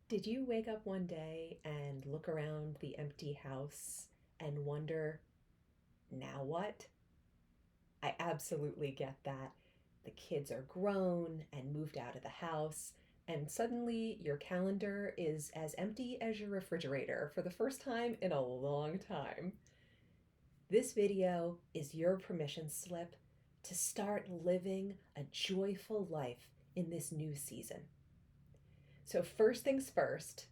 Did you wake up one day and look around the empty house and wonder, now what? I absolutely get that. The kids are grown and moved out of the house, and suddenly your calendar is as empty as your refrigerator for the first time in a long time. This video is your permission slip to start living a joyful life in this new season. So, first things first,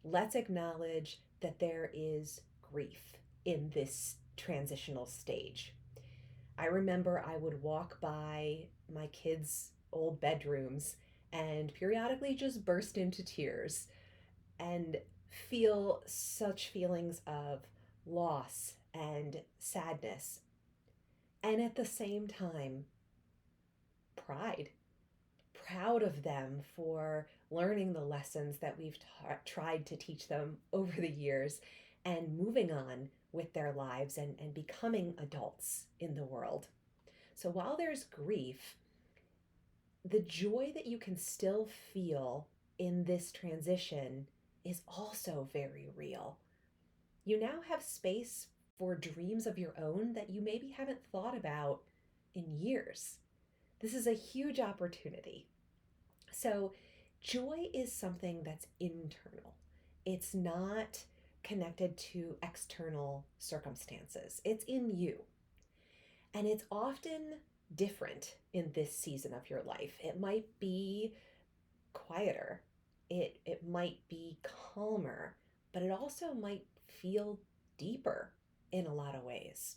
let's acknowledge that there is grief in this transitional stage. I remember I would walk by my kids' old bedrooms and periodically just burst into tears and feel such feelings of loss and sadness. And at the same time, pride. Proud of them for learning the lessons that we've tried to teach them over the years and moving on with their lives and becoming adults in the world. So while there's grief, the joy that you can still feel in this transition is also very real. You now have space for dreams of your own that you maybe haven't thought about in years. This is a huge opportunity. So, joy is something that's internal. It's not connected to external circumstances. It's in you. And it's often different in this season of your life. It might be quieter, it might be calmer, but it also might feel deeper in a lot of ways.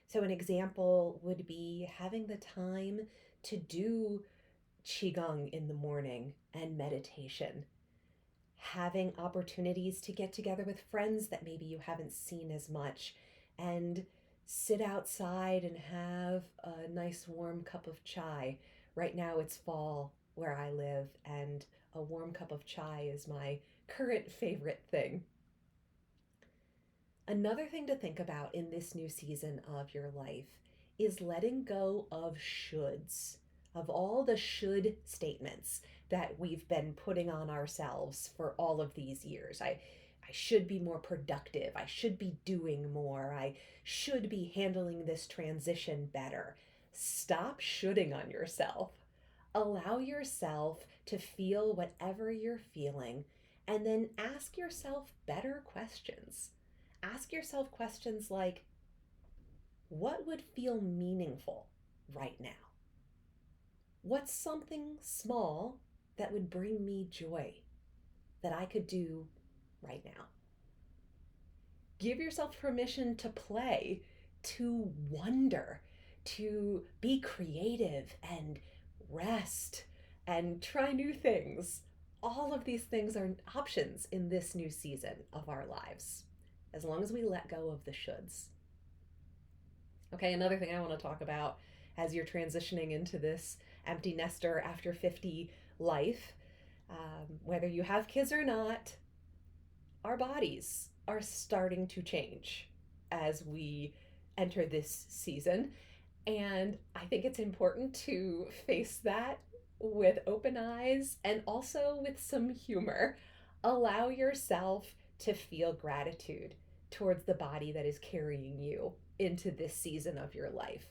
So, an example would be having the time to do qigong in the morning and meditation, having opportunities to get together with friends that maybe you haven't seen as much and sit outside and have a nice warm cup of chai. Right now it's fall where I live, and a warm cup of chai is my current favorite thing. Another thing to think about in this new season of your life is letting go of shoulds, of all the should statements that we've been putting on ourselves for all of these years. I should be more productive. I should be doing more. I should be handling this transition better. Stop shoulding on yourself. Allow yourself to feel whatever you're feeling and then ask yourself better questions. Ask yourself questions like, what would feel meaningful right now? What's something small that would bring me joy that I could do right now? Give yourself permission to play, to wonder, to be creative and rest and try new things. All of these things are options in this new season of our lives, as long as we let go of the shoulds. Okay, another thing I want to talk about as you're transitioning into this empty nester after 50 life, whether you have kids or not, our bodies are starting to change as we enter this season. And I think it's important to face that with open eyes and also with some humor. Allow yourself to feel gratitude towards the body that is carrying you into this season of your life.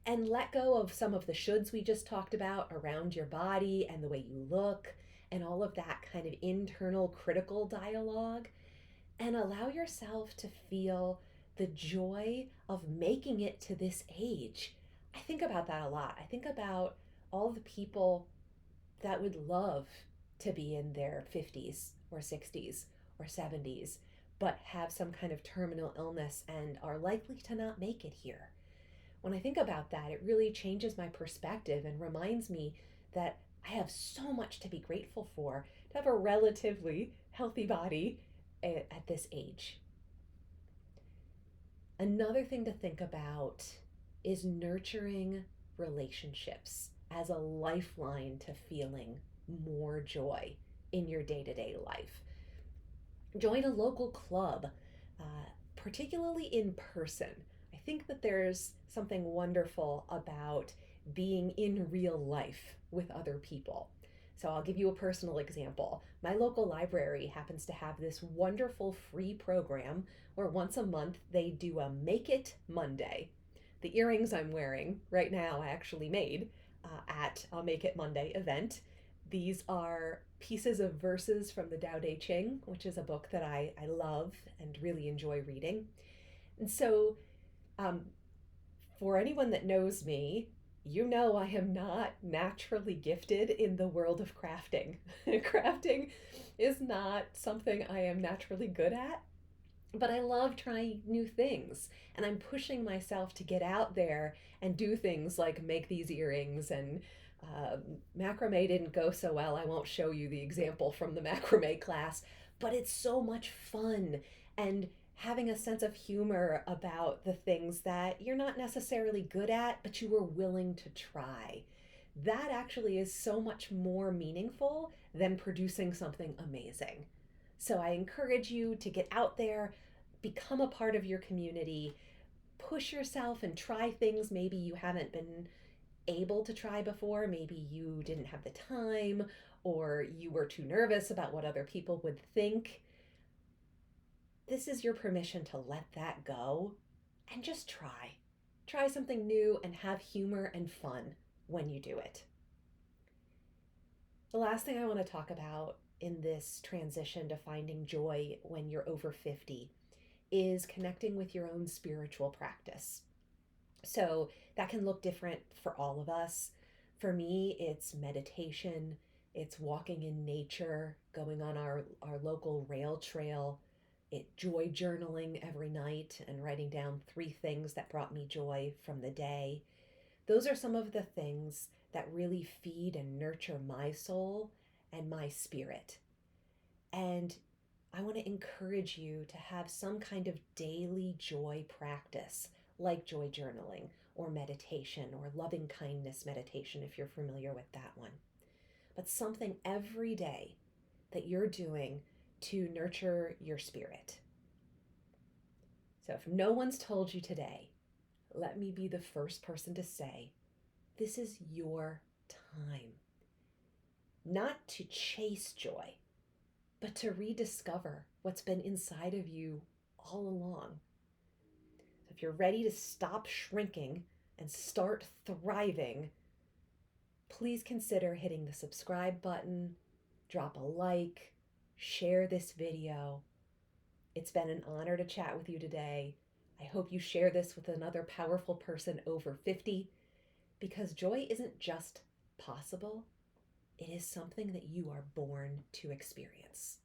And let go of some of the shoulds we just talked about around your body and the way you look and all of that kind of internal critical dialogue, and allow yourself to feel the joy of making it to this age. I think about that a lot. I think about all the people that would love to be in their 50s or 60s or 70s, but have some kind of terminal illness and are likely to not make it here. When I think about that, it really changes my perspective and reminds me that I have so much to be grateful for to have a relatively healthy body at this age. Another thing to think about is nurturing relationships as a lifeline to feeling more joy in your day to day life. Join a local club, particularly in person. I think that there's something wonderful about being in real life with other people. So I'll give you a personal example. My local library happens to have this wonderful free program where once a month they do a Make It Monday. The earrings I'm wearing right now I actually made at a Make It Monday event. These are pieces of verses from the Tao Te Ching, which is a book that I love and really enjoy reading. And so, um, for anyone that knows me, you know I am not naturally gifted in the world of crafting. Crafting is not something I am naturally good at, but I love trying new things. And I'm pushing myself to get out there and do things like make these earrings. And uh, macrame didn't go so well. I won't show you the example from the macrame class, but it's so much fun. And having a sense of humor about the things that you're not necessarily good at, but you were willing to try. That actually is so much more meaningful than producing something amazing. So I encourage you to get out there, become a part of your community, push yourself and try things maybe you haven't been able to try before. Maybe you didn't have the time or you were too nervous about what other people would think. This is your permission to let that go and just try. Try something new and have humor and fun when you do it. The last thing I want to talk about in this transition to finding joy when you're over 50 is connecting with your own spiritual practice. So that can look different for all of us. For me, it's meditation, it's walking in nature, going on our local rail trail, it joy journaling every night and writing down 3 things that brought me joy from the day. Those are some of the things that really feed and nurture my soul and my spirit. And I want to encourage you to have some kind of daily joy practice, like joy journaling or meditation or loving kindness meditation, if you're familiar with that one. But something every day that you're doing to nurture your spirit. So if no one's told you today, let me be the first person to say, this is your time. Not to chase joy, but to rediscover what's been inside of you all along. So if you're ready to stop shrinking and start thriving, please consider hitting the subscribe button, drop a like, share this video. It's been an honor to chat with you today. I hope you share this with another powerful person over 50, because joy isn't just possible, it is something that you are born to experience.